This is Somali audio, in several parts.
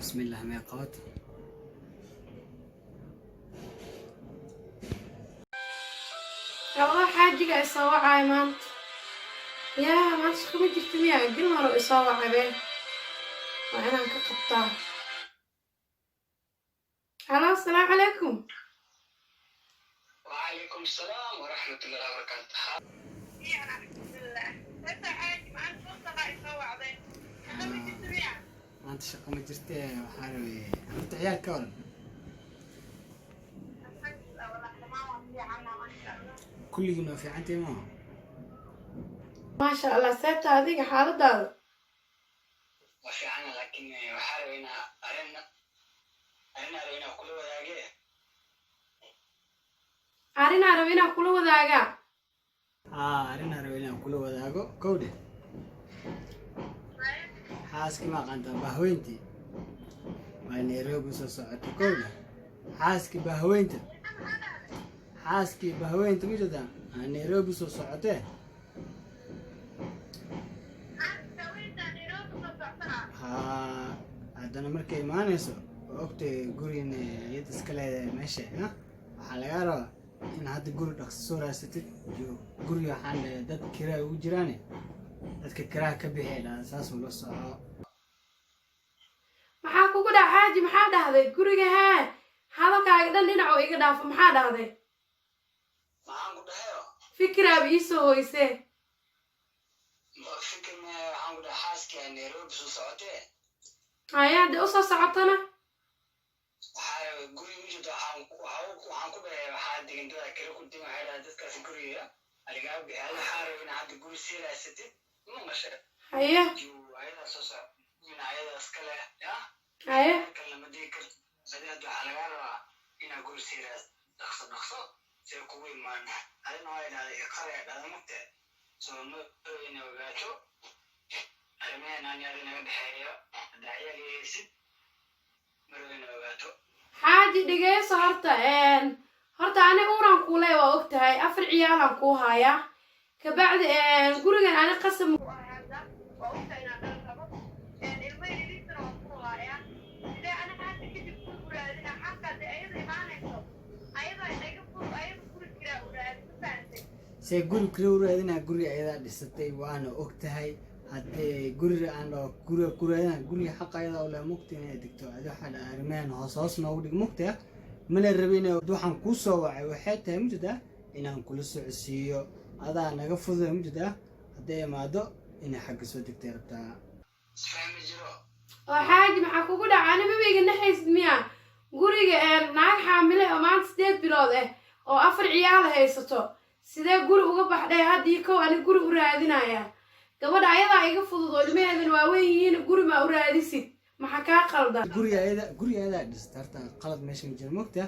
بسم الله ميقات. والله حاجة إصابة مانت يا ما تشخمي جرتمي قل مرة إصابة عبين وأنا كقطع. هلا السلام عليكم. وعليكم السلام ورحمة الله وبركاته. يا الحمد لله. أنت عادي ما أنت وصل إصابة عبين. أنا جرتمي. ما أنت شقة مجرتي وحاروي أنت عيال كورن. الحمد لله والله تمام وفي عنا ما شاء الله. كل يوم في عندي ما شاء الله سبت هذيك حالة دار. وفي عنا لكن وحاروينا أرينا كل وذاقيه. أرينا روينا كل وذاقا. أرينا روينا كل وذاقو كودي. حاسك ما قنت بهوينتي. ونيروبي سوسعت كودي. حاسك بهوينتي. حاسك بهوينتي مجدا. نيروبي سوسعته. هذا مركي ما نسوا وقت قرين يتسكله ماشي ها حلقة إن هذا قرن الصورة ستة جو قرية حال دت كرا وجراني دت كرا كبيح على أساس ولا صعب maxaa kugu dhaca xaaji maxaa dhahday guriga haa hadalkaaga dhan dhinac oo iga dhaafo maxaa dhahday maxaan ku dhahayo fikiraaba ii soo hoysee fikirna waxaan ku dhahay xaaskii Nairobi soo socotee hayaa dee usoo socotana waxaa guri mujida waxaan ku dhahay waxaa degan dad kale ku diin waxay dhahay dadkaas guriga aligaa bixiyay xaaray in hadda guri siiraasatid ma mashay haya ayada soo socotay ayada iskale ya haya lama dii karto saddeed waxaa laga rabaa inaa guri siiraas dhaqso si kugu imaan adina waa idhahday iqare dhalamugte soo ma ina ogaato arrimahan aan yaad inaga dhexeeyo dacyagaysid marwa ina ogaato xaaji dhegeyso horta ani uuraan kuule waa ogtahay 4 ciyaalaan kuu hayaa kabacdi gurigan ani qasam سي قولي كرورة هذينا قولي أيضا لستي وأنا أكتهاي هاد قولي أنا قولي حق أيضا ولا مكتنا دكتور هذا حال أرمان هصاصنا ودي مكتة من الربينا دوحن كوسا وحتى مجدا إن كل سعسية هذا أنا قفض مجدا هذا ما دو إن حق سو دكتور بتاع فهم جرو xaaji maxaa kugu dhaca ani babayga naxaysid miya guriga naag xaamile oo maanta 8 bilood oo 4 ciyaal haysato sidee guri uga baxday haddii kow ani guri u raadinaya gabadha ayadaa iga fudud oo ilmaheedana waa weyn yihiin guri ma u raadisid maxaa kaa qaldan guri ayada dhistarta qalad meesha ma jiro mogta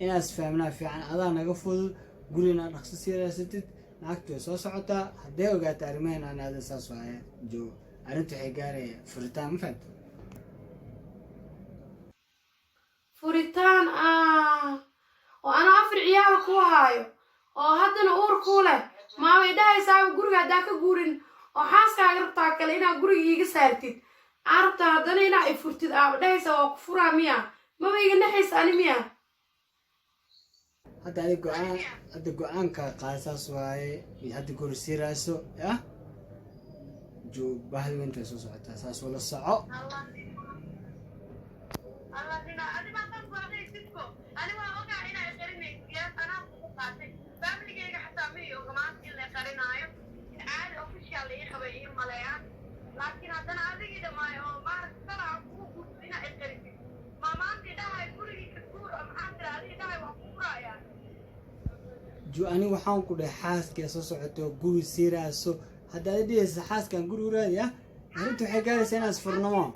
inaas fahamnaa fiican adaa naga fudud gurina dhaqso siiraasatid naagtu soo socotaa haddee ogaata arrimahan aan aada saas waaye joogo arrintu waxay gaaraya furitaan ma fahamta furitaan oo ana 4 ciyaal ku haayo oo haddana uur ku leh maamay dhahaysaa guriga haddaa ka guurin oo xaaskaaga rabtaa kale inaad guriga iiga saartid arabta haddana inaa i furtid aaba dhahaysaa waa ku furaa miya maba iga naxaysa ani miya hadda go-aanka qaasaas waaye hadda guri siiraaso ya joog bahdi weynta soo socotaa saas wala soco جو أنا وحنا كده حاس كيسو سعته جوري سيراسو هذا اللي حاس كان جوري وراديا أنتوا حكاية سنة أسفرناه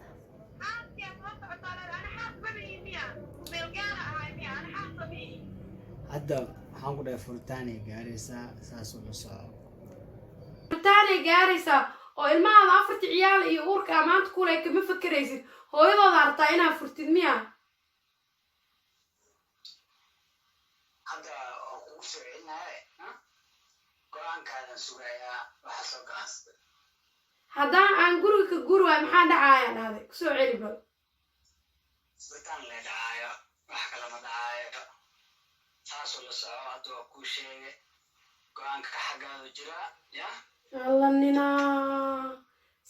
هذا وحنا كده فرتاني جاريسا ساسو لصاع فرتاني جاريسا oo ilmaha 4 ciyaal iyo uurka amaanta kule kama fakaraysid hooyadooda artaa inaa furtid miya hadda oo kugu soo celinaya go-aankaadan sugayaa waxa soo gacansaday haddaan aan guriga ka guri waay maxaa dhacaya dhahday kusoo celi bal isbitaan la dhacaayo wax kale ma dhacaayo saasoo la soco hadda waa kuu sheegay go-aanka xaggaadu jira ya alla ninaa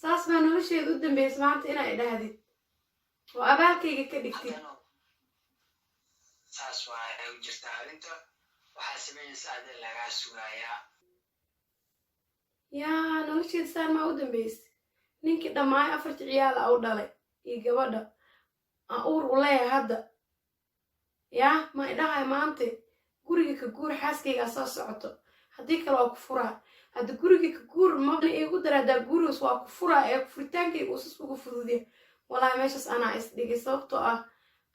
saas baa nolosheeda u dambeysay maanta inaa idhahdid oo abaalkayga ka dhigtid saas waa ay u jirtaa arrinta waxaa samaynaysa adee lagaa sugayaa yaa nolosheeda saan maa u dambeysay ninkii dhammaayo 4 ciyaal a u dhalay iyo gabadha aan uur u leeyahay hadda yaa ma idhahay maanta guriga ka guur xaaskaygaa soo socoto haddii kale waa ku furaa hadda guriga ka guur mabna iigu dara haddaa gurigaas waa ku furaa ee furitaankayga usas ugu fududiya walaahi meeshaas anaa isdhigay sababtoo ah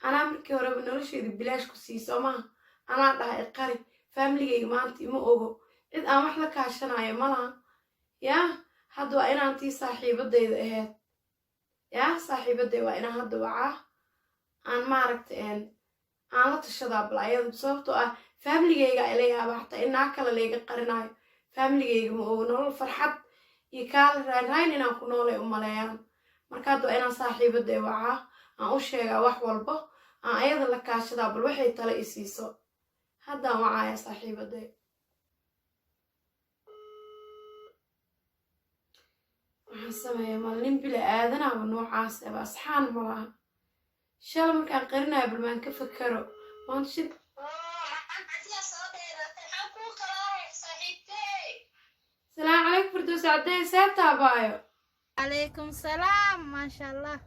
anaa markii horeba nolosheeda bilaash ku sii soo maha anaa dhahay qari faamiligayga maanta ima ogo cid aan wax la kaashanayo malaha yaa hadda waa inaan tii saaxiibadayda ahayd yaa saaxiibaday waa inaan hadda wacaa aan maaragta aan la tashadaa bal ayada sababtoo ah faamiligayga ila yaaba xataa inaa kale layga qarinayo faamiligayga ma ogo nolol farxad iyo kaala raanrayn inaan ku noolay u maleeyaan marka hadda waa inaan saaxiibaday wacaa aan u sheegaa wax walba aan ayada la kaashadaa bal waxay tale i siiso haddaan wacaya saaxiibaday waxaan sameeyaa mal nin bila aadanaaba noocaas aba asxaan ma laha shala markaan qarinayo bal maan ka fakaro maanta shid السلام عليكم فردوس عدي ساتا بايو عليكم السلام ما شاء الله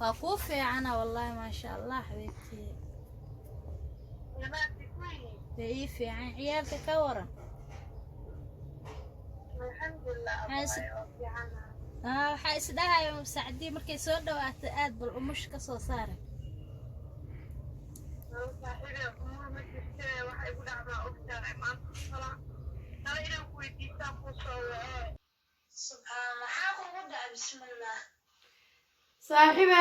وقوفي أنا والله ما شاء الله حبيبتي كيفي عن عيالك كورة الحمد لله waxaa isdhahayo saacadii markay soo dhawaato aad bal umush ka soo saaray saaxiiba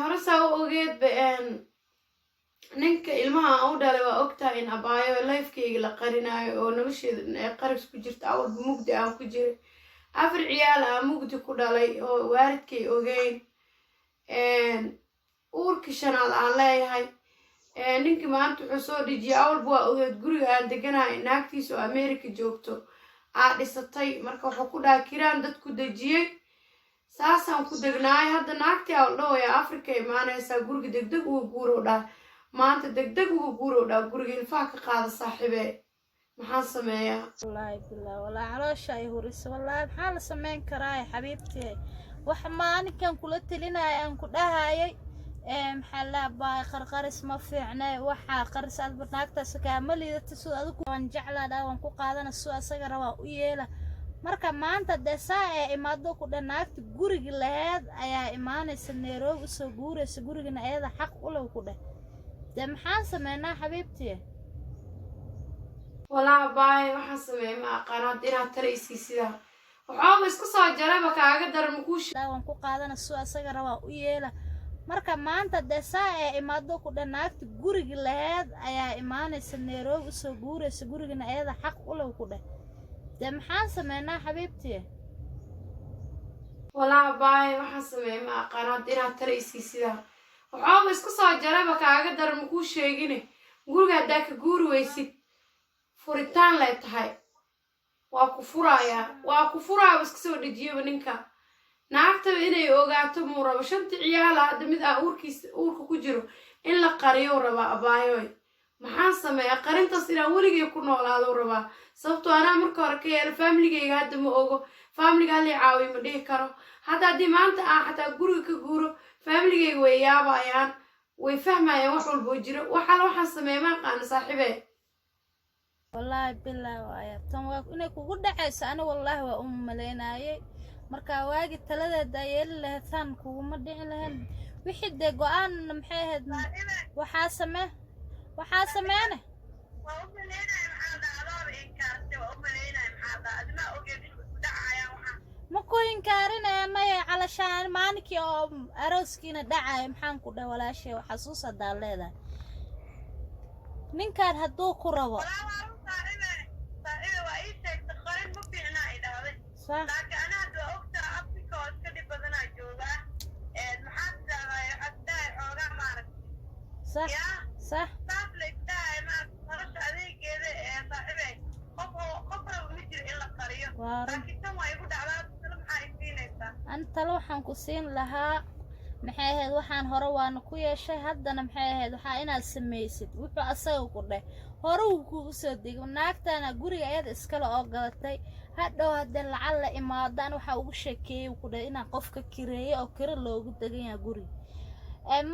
hore saa u ogeed ba ninka ilmaha aan u dhalay waa ogtahay in abaayo lifekayga la qarinayo oo nolosheeda ay qaris ku jirta awalba mugdi aan ku jiray 4 ciyaal ah mugdi ku dhalay oo waalidkay ogeyn uurkii 5aad aan leeyahay ninkii maanta wuxuu soo dhijiyay awalba waa ogeed guriga aan deganahay naagtiisa oo America joogto aa dhisatay marka wuxuu ku dhahay kiraan dad ku dejiyay saasaan ku degnaay hadda naagtii aan dhawaya Afrika imaanaysaa guriga degdeg ugu guuro dhaa maanta degdeg ugu guuro dhaa guriga ilfaha ka qaada saaxiibe maxaan sameeyaa wallahi billah wala caloosha ay huriso wallahi maxaa la sameyn karaa xabiibtii wax maalinkan kula talinay aan ku dhahayay maxaa la baa qarqaris ma fiicnay waxa qaris aad barnaagtaas ka maliyada soo adigu waan jeclaa waan ku qaadana soo asaga rabaa u yeela marka maanta desaa ee imaado ku dhanaagta guriga lahayd ayaa imaanaysa Nairobi soo guuraysa gurigana ayada xaq u leh ku dheh maxaan sameynaa xabiibtii walaa baay waxaan sameeyay ma aqaanad inaad taraysi sida waxaa isku soo jaraba kaaga daran ku waan ku qaadana soo asaga rabaa u yeela marka maanta desaa ee imaado ku dhanaagta guriga lahayd ayaa imaanaysa Nairobi soo guuraysa gurigana ayada xaq u leh ku dheh maxaan sameynaa xabiibtii walaa baay waxaan sameeyay ma aqaanad inaad taraysi sida waxaa isku soo jaraba kaaga daran ku sheegine guriga hadaa ka guuri weysid furitaan lay tahay waa ku furayaa iska soo dhijiyaba ninka naagta inay ogaato muu rabo 5 ciyaal hadda mid ah uurka ku jiro in la qariyo raba abaayoy maxaan sameeyaa qarintaas inaan weligay ku noolaado rabaa sababtoo anaa marka hore ka yeelo faamiligayga hadda ma ogo faamiliga halii caawiy ma dhihi karo hadda haddii maanta aan xataa guriga ka guuro faamiligayga way yaabayaan way fahmayaan wax walboo jiro waxaan sameeya ma aqaana saaxiibe wallahi billahi waaya tan waa inay kugu dhacayso ana wallahi waa maleynayay marka waagi taladeeda yeeli lahayn kuuma dhicin lahayn wixii de go'aan maxay ahayd waxaa sameeyna ma ku inkaarinaya maya calashaan maalinkii oo arooskiina dhacay maxaan ku dhaw walaashay xasuus hadaa leedahay ninkaan hadduu ku rabo لكن أنا أدو أكتر أفريقيا وأسكدي بدنا صح يا صح صاحب ليتاي ما nolosha adeegeeda ee saaxiibay qof rabo ma jiro in la qariyo laakiin tan waa igu dhacdaa talo maxaa isiinaysaa أنت لو حنكسين لها maxay ahayd waxaan hore waana ku yeeshay haddana maxay ahayd waxaa inaad samaysid wuxuu asaga ku dheh hore uu kugu soo dego naagtana guriga ayada iskale oo gadatay hadhow haddii lacag la imaadaan waxaa ugu sheekeeyey ku dheh inaan qofka kireeyo oo kiro loogu degan yahay guriga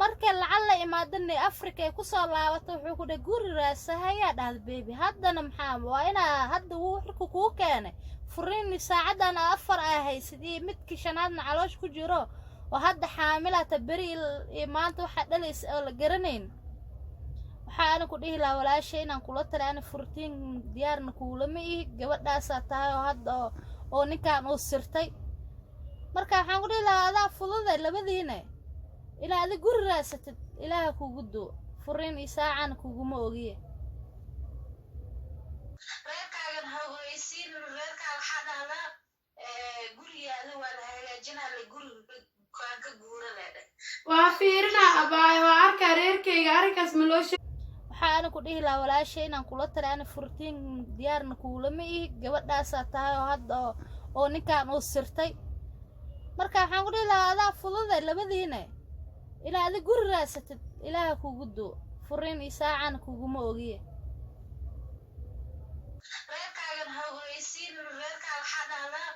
markay lacag la imaadana afrika ay kusoo laabato wuxuu ku dheh guri raasahayaa dhahda bebi haddana maxaa waa inaa hadda wuxuu kuu keenay furiini saacadan 4 ah haysid iyo midkii shanaadna caloosh ku jiro oo hadda xaamilata beri iyo maanta waxa dhalaysa oo la garanayn waxaan ku dhihi lahaa walaashay inaan kula talaan furtiin diyaarna kuulama ii gabadhaas tahay oo hadda oo ninkan uu sirtay marka waxaan ku dhihi lahaa adaa fududay labadiina ilaa aad guri raasatid ilaaha kugu doo furiin iyo saacan kuguma ogiye reerkaagan hawaysiin reerkaa waxaa dhahdaa gurigaada waa la hagaajinaa la guriga waa fiirinaa abaayo waa arkaa reerkayga arrinkaas ma loo sheeg waxaan ku dhihi lahaa walaashay inaan kula talaan furtiin diyaarna kuulama ii gabadhaas tahay oo hadda oo ninkan uu sirtay marka waxaan ku dhihi lahaa adaa fududay labadiina ilaa aad guri raasatid ilaaha kugu doo furiin iyo saacan kuguma ogiye reerkaagan hawaysiin reerkaa waxaa dhahdaa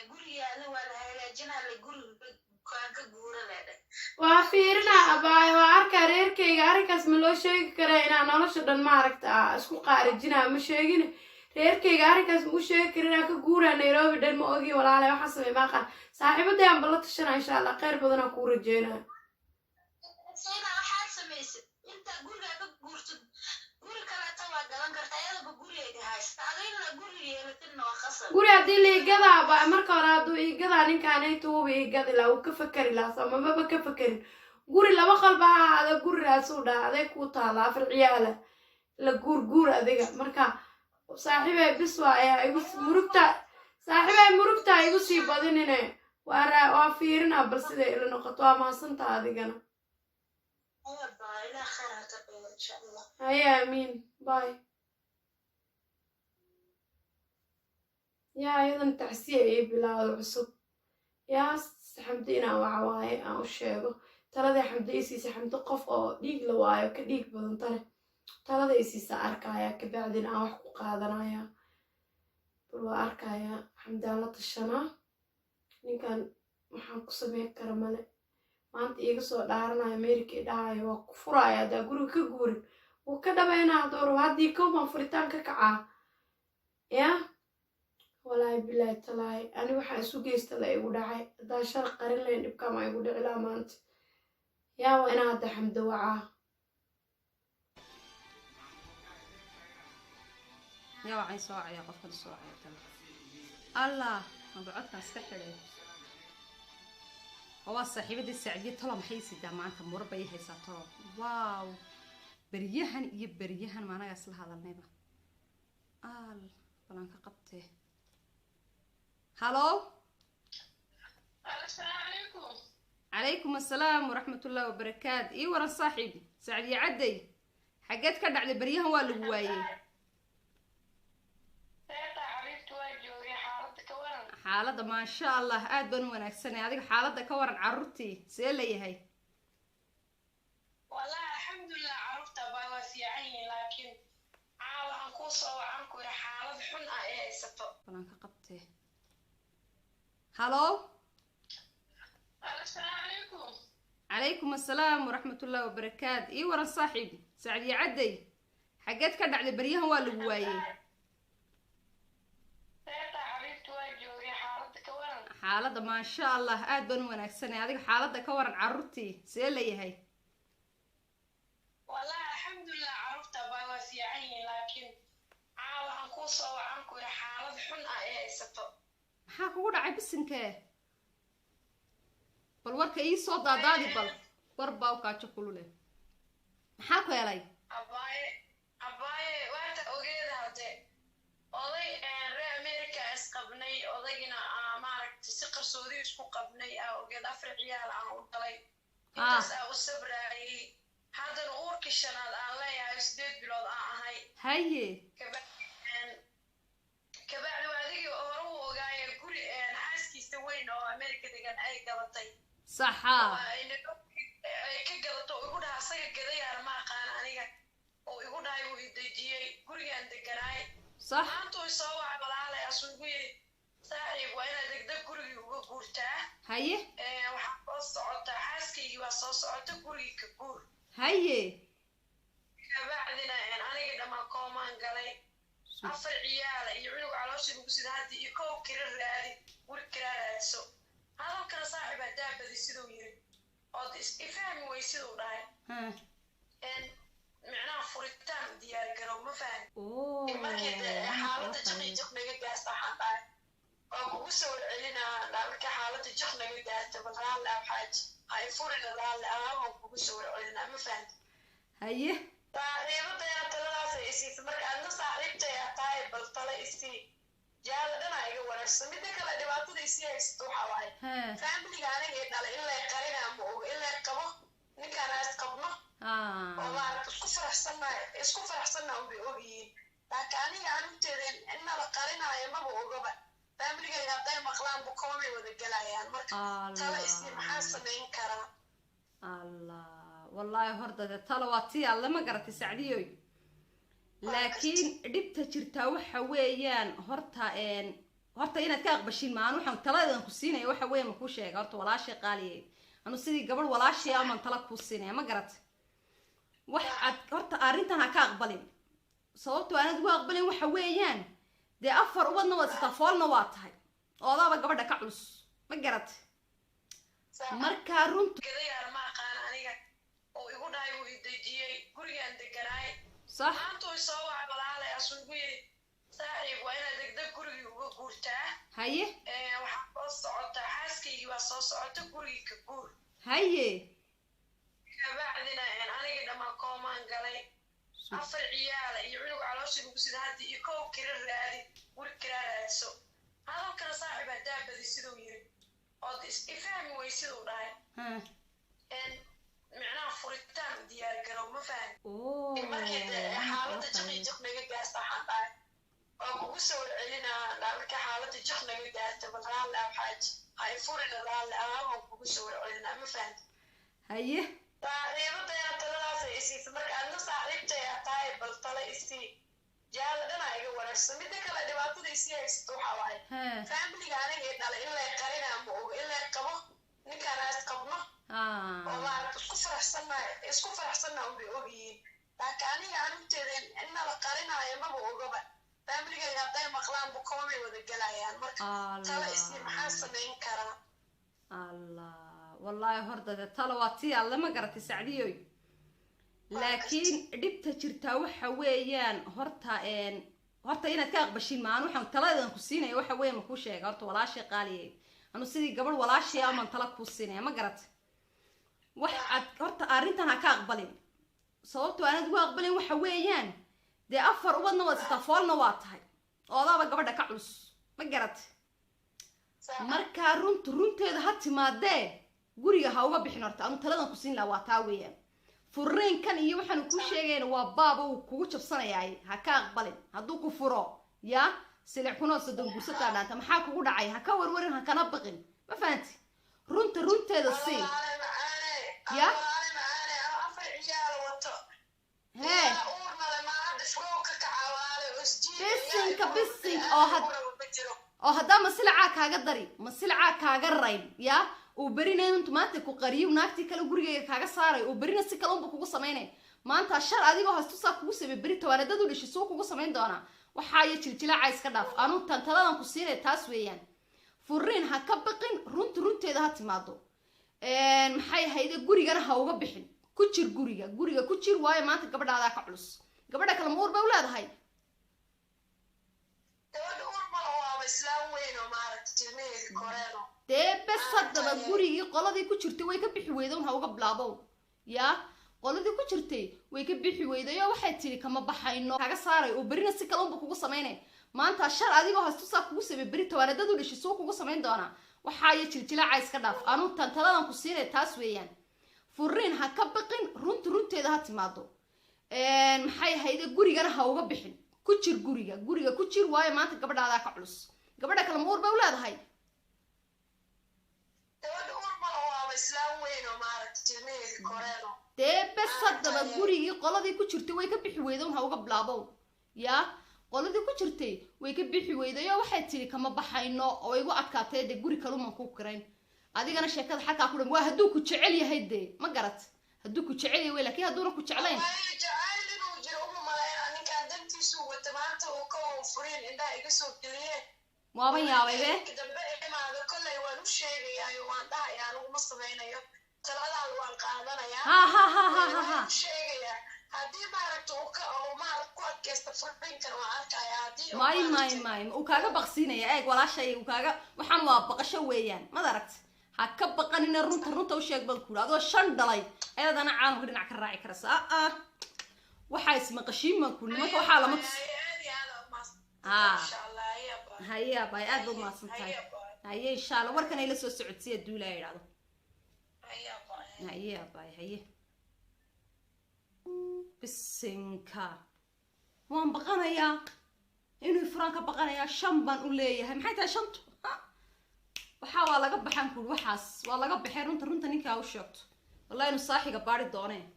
gurigaada waa la hagaajinaa la guriga waa fiirinaa abaayo waa arkaa reerkayga arrinkaas ma loo sheegi karaa inaa nolosha dhan maaragta isku qaarijinaa ma sheegin reerkayga arrinkaas ma u sheegi kara inaa ka guuraa nairobi dhan ma ogi walaale waxaan samey maaqaan saaxiibaday aan balla tashanaa insha allah khayr badanaa kuu rajeynaa waxaad samaysid intaa gurigaa ka guurtid guri kaleeta waa gadan kartaa iyadaba gurigayga haysta adigna guri yeelatidna waa qasab guri haddii la igadaa marka hore hadduu igadaa ninkaanayta wuuba igadi laha wuu ka fakeri lahaa soo mababa ka fakerin guri 2 qalba ha ahaada gurigaasuu dhaha aday kuu taala 4 ciyaala la guur adiga marka saaxiibay bis waa igu murugta saaxiibay murugta igu sii badinine waa fiirinaa bal siday ila noqoto waa mahadsantaa adigana haya amiin bye yaa iyadan tacsiya ii bilaawda cusub yaa xamdi inaan waxa waaye aan u sheego talada xamdi isiisa xamdi qof oo dhiig la waayo ka dhiig badan tale talada isiisa arkaya kabacdina aan wax ku qaadanaya bal waa arkaya xamdi aan la tashanaa ninkan waxaan ku sameyn kara male maanta iiga soo dhaaranaya america idhahayo waa ku furaya haddaa guriga ka guurin wuu ka dhameynaa dooro haddii kowbaan furitaan ka kacaa yaa walaahi bilaahi talaahi ani waxaa isu geystada igu dhacay haddaa shar qarin layn dhibkaama igu dhici laha maanta yaa waa inaa hadda xamdo wacaa yaa waxay soo wacaya qofkan soo wacaya tan allah mabcodkan iska xidhay waa saaxiibadii sacdiye tolo maxay sidaa maanta murba ay haysaa tolo waaw beryahan maanaga isla hadalnayba balan ka qabtee هلو السلام عليكم عليكم السلام ورحمة الله وبركاته إيه ورا صاحبي سعد يعدي حاجات كده على بريها ولا جوايه حالة ما شاء الله بنو ونكسني هذيك حالة كورن عرفتي سيلي هي والله الحمد لله عرفتها بابا في عيني لكن عاوة عنكوصة وعنكو حالة حنقة إيه ستو فلان كقبته هلو السلام عليكم عليكم السلام ورحمة الله وبركاته إيه ورا صاحبي سعد يعدي حاجات كده على بريها ولا جوايه حالة ما شاء الله بنو ونكسني هذيك حالة كورن عرفتي سيلي هي والله الحمد لله عرفتها بابا في عيني لكن عاوة عنكوصة وعنكو حالة حنقة إيه ستو maxaa kugu dhacay bisinkee bal warka ii soo daadaadi bal war baa u kaajo kulule maxaa ku helay abaaye waata ogeeda hadde oday reer america isqabnay odaygina maaragtay si qarsoodi isku qabnay ogeed 4 ciyaal aan u dhalay intaas u sabrayay haddana uurkii shanaad aan leeyahay 8 bilood aan ahay haye kabacdi waa adigii hore u ogaaya guri xaaskiisa weyn oo Amerika degan ay gabatay saxa ay ka gadato oo igu dhaha asaga gadayaan ma aqaan aniga oo igu dhahay wuu idejiyey gurigaan deganaay sax maantuu soo waxa walaalay asuu igu yidhi saaxiib waa inaad degdeg gurigii uga guurtaa haye waxaa soo socotaa xaaskaygii waa soo socota gurigii ka guur haye kabacdina anigii dhammaan koomaan galay 4 ciyaala iyo cunug caloosha lagu sida hadda iyo kow kira raadi guri kira raadso hadalkana saaxiib hadaa badi siduu yiri oo ifahmi way siduu dhahay micnaha furitaan diyaar garow ma fahmi markii xaaladda jiq naga gaasta waxaan dhahay oo kugu soo celinaa marka xaaladda jiq naga gaasta balraale abxaaji hay furina raale ama kugu soo celinaa ma fahmi haye saaxiibadayna taladaas ay isiisa marka adna saaxiibtay tahay bal tala isii jaala dhana iga wanaagsan midda kale dhibaatada isii haysato waxaa waaye faamiliga aniga i dhalay in lay qarinaa ma oga in lay qabo ninkaan aas qabno oo maaragta isku faraxsanna unbay ogyihiin laakiin aniga anugteeda in nala qarinaayo maba ogaba faamiligayga hadday maqlaan bukoomay wada gelayaan marka tala isii maxaa samayn karaa allah والله هردة طلواتي الله ما قرأت سعديوي لكن دبت جرتا وحويان هرتا إنا تاق بشين معانو حن طلعنا كوسينة وحويان مكوشة قرأت ولا شيء قالي أنا سيدي قبل ولا شيء من طلع كوسينة ما قرأت واحد هرتا أرنتنا كاقبلين صوتوا أنا دوا قبلين وحويان دي أفر وبدنا وتطفال نواتها والله بقبل دك عروس ما قرأت مركا رنت oo igu dhahay wuu idejiyey gurigaan deganaay صح maantuu soo waxa walaalay asuu igu yidhi saaxiib waa inaad degdeg gurigii uga guurtaa haye waxaa soo socotaa xaaskaygii waa soo socota gurigii ka guur haye kabacdina anigii dhammaan koomaan galay 4 ciyaala iyo cunug caloosha lagu sida hadda iyo kow kira raadi guri kira raadso hadalkana saaxiib hadaa badi siduu yiri oo ifahmi way siduu dhahay micnaha furitaan diyaar garow ma fahmi markii xaaladda jiq naga gaasta waxaan dhahay oo kugu soo celinaa marka xaaladda jiq naga gaasta balraale abxaaji hay furina raale ama kugu soo celinaa ma fahmi haye saaxiibadayna taladaas ay isiisa marka adna saaxiibtay tahay bal tala isii jaala dhana iga wanaagsan midda kale dhibaatada isii haysato waxaa waaye faamiliga aniga i dhalay in lay qarinaa ma oga in lay qabo ninkaan aas qabno oo maaragta isku faraxsanna unbay ogyihiin laakiin aniga anugteeda in nala qarinaayo maba ogaba faamiligayga hadday maqlaan bukoomay wada gelayaan marka tala isii maxaa samayn karaa allah والله هردة طلواتي الله ما قرأت سعديوي لكن دبت جرتا وحويان هرتا إنا تاق بشين معانو حن طلعنا كوسينة وحويان مكوشة قرأت ولا شيء قالي أنا سيدي قبل ولا شيء من طلع كوسينة ما قرأت واحد هرتا أرنتنا كاقبلين صوتوا أنا دوا قبلين وحويان دي أفر وبدنا وتطفال نواتها والله بقبل دك عروس ما قرأت مركا runteeda ha timaadee guriga ha uga bixin horta anu taladan ku siin lahaa waa taa weeyaan furreenkan iyo waxaan ku sheegayna waa baaba uu kugu jabsanayaay ha ka aqbalin hadduu ku furo yaa silic kunoo soddon gursataa dhaanta maxaa kugu dhacay ha ka warwarin ha kana baqin ma fahanti runteeda sii ya hee bisinka oo haddaa masilacaa kaaga dari masilacaa kaaga rayn yaa uu berina intu maanta ku qariyo naagtii kale gurigeyga kaaga saaray uu berina si kale unba kugu samaynay maanta shar adigoo haysto saa kugu samey beri tawaanadad u dhishi suu kugu samayn doonaa waxaaya jiljilaaca iska dhaaf anu tantaladan ku siinay taas weeyaan furiin ha ka baqin runteeda ha timaado maxay hayde gurigana ha uga bixin ku jir guriga ku jir waayo maanta gabadhaadaa ka culus gabadha kale ma uur bay u leedahay dee bes haddaba gurigii qoladii ku jirtay way ka bixi weyday un ha uga bilaabow yaa qoladii ku jirtay way ka bixi weyday oo waxay tiri kama baxayno kaaga saaray oo berina si kale unba kugu samaynay maanta shar adigoo haysto saa kugu samey beri tawaanadad u dhishi suu kugu samayn doonaa waxaaya jiljilaaca iska dhaaf anu tantaladan ku siinay taas weeyaan furiin ha ka baqin runteeda ha timaado maxay hayde gurigana ha uga bixin ku jir guriga ku jir waayo maanta gabadhaada ka culus gabadha kale ma uur bay u leedahay dee bes haddaba gurigii qoladii ku jirtay way ka bixi weyday ha uga bilaabow yaa qoladii ku jirtay way ka bixi weyday oo waxay tiri kama baxayno oo igu adkaatay dee guri kaluman ku kirayn adigana sheekada xalkaa ku dhan waa hadduu ku jecel yahay dee ma garat hadduu ku jecel yahay laakiin hadduuna ku jeclayn waaban yaabay be may uu kaaga baqsiinaya eeg walaashay uu kaaga waxaan waa baqasho weeyaan mad aragti ha ka baqanina runta u sheeg bal kuula adoo 5 dhalay ayadana caalamka dhinac ka raaci karaysa waxaa ismaqashiin ma kulli marka waxaa lama هيا باي أدو ما سنتاي هيا إن شاء الله وركنا إلى سو سعودية الدولة يرادو هيا باي بالسنكا وان بقنا يا إنه فرانكا بقنا يا شنبان أوليه هم حيتها شنطو وحاول أقب حنكول وحاس والله أقب حير رنت نيكا وشوت والله إنه صاحي قباري دوني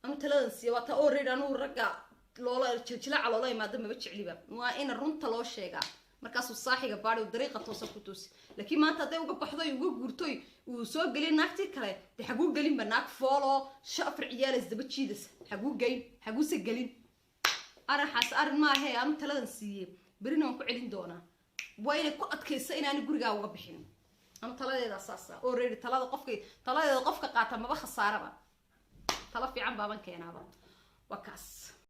أنا تلانسي وتا أوريد أنا ورجع loola jiljilaca loola imaado ma jecliba waa in runta loo sheegaa markaas uu saaxiga baari uu dariiqa toosan ku toosi laakiin maanta haday uga baxdo uga guurtoy uu soo galin naagti kale de xaguu galin banaag foolo shafr ciyaal isdaba jiidas xaguu se galin araxaas arin ma ahay aan taladan siiyay berina waan ku celin doonaa waa inay ku adkaysa inaan guriga uga bixin ama taladeeda asaasa already taladeeda qofka qaata maba khasaaraba tala fiican baaban keenaaba wakaas